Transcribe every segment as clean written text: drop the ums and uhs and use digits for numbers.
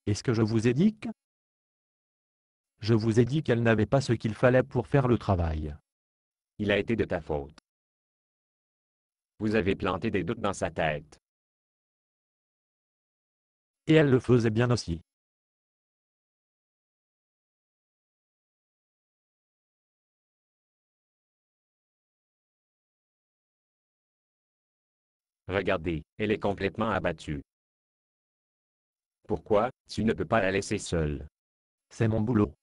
Est-ce que je vous ai dit que... Je vous ai dit qu'elle n'avait pas ce qu'il fallait pour faire le travail. Il a été de ta faute. Vous avez planté des doutes dans sa tête. Et elle le faisait bien aussi. Regardez, elle est complètement abattue. Pourquoi, tu ne peux pas la laisser seule? C'est mon boulot.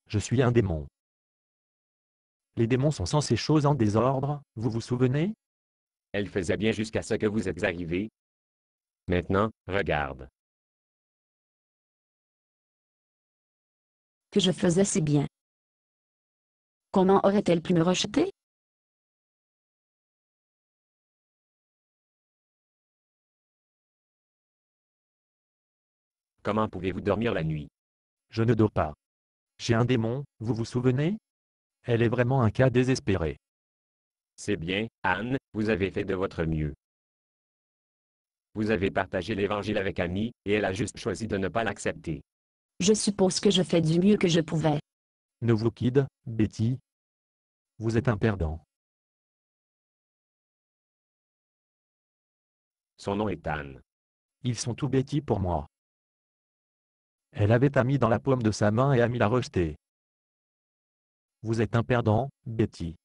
Je suis un démon. Les démons sont censés choses en désordre, vous vous souvenez? Elle faisait bien jusqu'à ce que vous êtes arrivé. Maintenant, regarde. Que je faisais si bien. Comment aurait-elle pu me rejeter? Comment pouvez-vous dormir la nuit? Je ne dors pas. J'ai un démon, vous vous souvenez? Elle est vraiment un cas désespéré. C'est bien, Anne, vous avez fait de votre mieux. Vous avez partagé l'évangile avec Annie, et elle a juste choisi de ne pas l'accepter. Je suppose que je fais du mieux que je pouvais. Ne vous quitte, Betty. Vous êtes un perdant. Son nom est Anne. Ils sont tout Betty pour moi. Elle avait Amy dans la paume de sa main et Amy l'a rejeté. Vous êtes un perdant, Betty.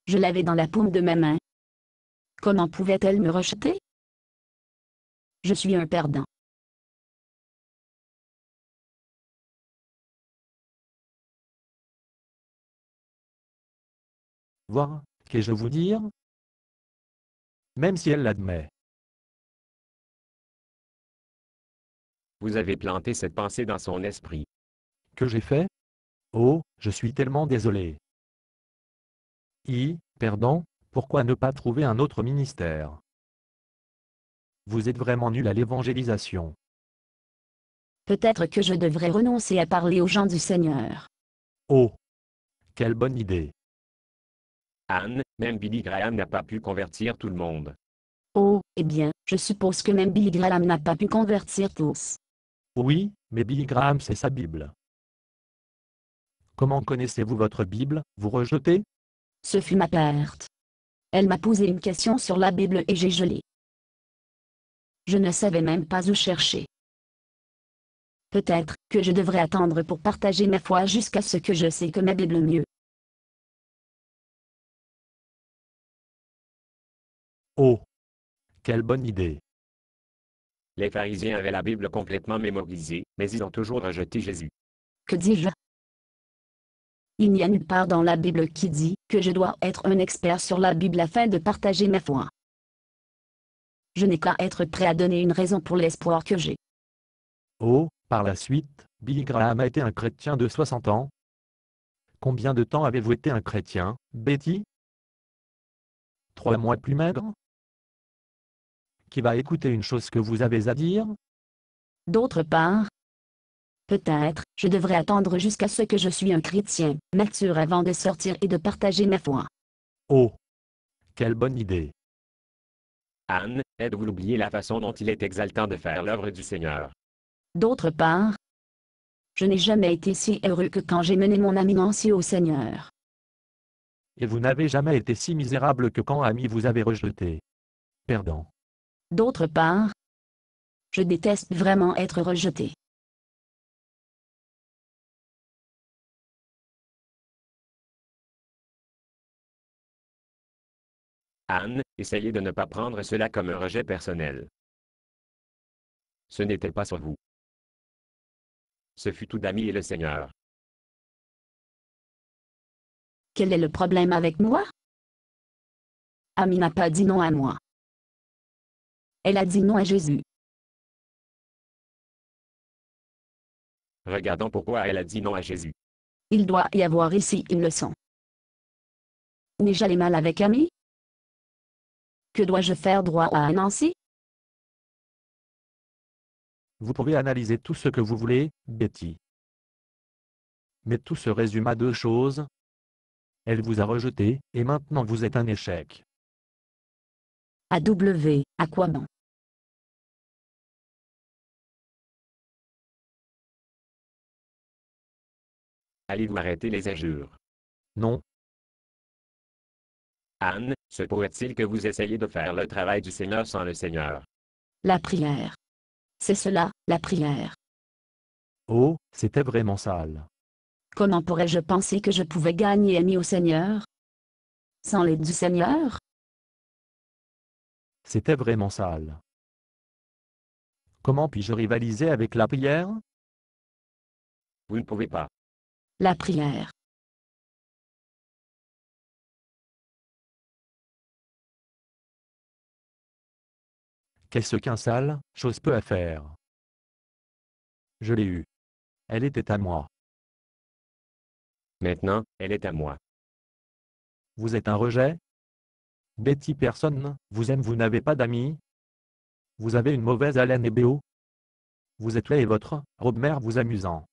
Je l'avais dans la paume de ma main. Comment pouvait-elle me rejeter? Je suis un perdant. Voir, qu'ai-je vous dire? Même si elle l'admet. Vous avez planté cette pensée dans son esprit. Que j'ai fait? Oh, je suis tellement désolé. Perdant, pourquoi ne pas trouver un autre ministère? Vous êtes vraiment nul à l'évangélisation. Peut-être que je devrais renoncer à parler aux gens du Seigneur. Oh! Quelle bonne idée! Anne, même Billy Graham n'a pas pu convertir tout le monde. Oh, eh bien, je suppose que même Billy Graham n'a pas pu convertir tous. Oui, mais Billy Graham c'est sa Bible. Comment connaissez-vous votre Bible, vous rejetez? Ce fut ma perte. Elle m'a posé une question sur la Bible et j'ai gelé. Je ne savais même pas où chercher. Peut-être que je devrais attendre pour partager ma foi jusqu'à ce que je sais que ma Bible mieux. Oh! Quelle bonne idée! Les pharisiens avaient la Bible complètement mémorisée, mais ils ont toujours rejeté Jésus. Que dis-je? Il n'y a nulle part dans la Bible qui dit que je dois être un expert sur la Bible afin de partager ma foi. Je n'ai qu'à être prêt à donner une raison pour l'espoir que j'ai. Oh, par la suite, Billy Graham a été un chrétien de 60 ans. Combien de temps avez-vous été un chrétien, Betty? 3 mois plus maigre? Qui va écouter une chose que vous avez à dire? D'autre part, peut-être, je devrais attendre jusqu'à ce que je suis un chrétien mature avant de sortir et de partager ma foi. Oh! Quelle bonne idée! Anne, êtes-vous oublié la façon dont il est exaltant de faire l'œuvre du Seigneur? D'autre part, je n'ai jamais été si heureux que quand j'ai mené mon ami Nancy au Seigneur. Et vous n'avez jamais été si misérable que quand Amy vous avez rejeté. Perdant. D'autre part, je déteste vraiment être rejeté. Anne, essayez de ne pas prendre cela comme un rejet personnel. Ce n'était pas sur vous. Ce fut tout d'Amy et le Seigneur. Quel est le problème avec moi? Amy n'a pas dit non à moi. Elle a dit non à Jésus. Regardons pourquoi elle a dit non à Jésus. Il doit y avoir ici une leçon. N'ai-je allé mal avec Amy? Que dois-je faire droit à Nancy? Vous pouvez analyser tout ce que vous voulez, Betty. Mais tout se résume à deux choses. Elle vous a rejeté, et maintenant vous êtes un échec. À quoi bon? Allez-vous arrêter les injures? Non, Anne, se pourrait-il que vous essayiez de faire le travail du Seigneur sans le Seigneur? La prière. C'est cela, la prière. oh, c'était vraiment sale. Comment pourrais-je penser que je pouvais gagner ami au Seigneur? Sans l'aide du Seigneur? C'était vraiment sale. Comment puis-je rivaliser avec la prière? Vous ne pouvez pas. La prière. Qu'est-ce qu'un sale, chose peu à faire. Je l'ai eue. Elle était à moi. Maintenant, elle est à moi. Vous êtes un rejet? Betty, personne vous aime, vous n'avez pas d'amis? Vous avez une mauvaise haleine et béo? Vous êtes laid et votre robe-mère vous amusant.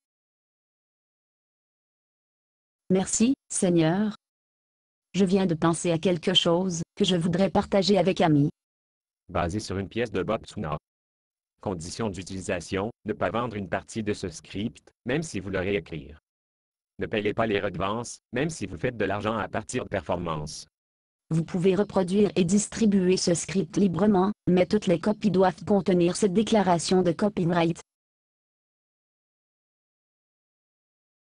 Merci, Seigneur. Je viens de penser à quelque chose que je voudrais partager avec ami. Basé sur une pièce de Bob Tsuna. Condition d'utilisation, ne pas vendre une partie de ce script, même si vous le réécrire. Ne payez pas les redevances, même si vous faites de l'argent à partir de performances. Vous pouvez reproduire et distribuer ce script librement, mais toutes les copies doivent contenir cette déclaration de copyright.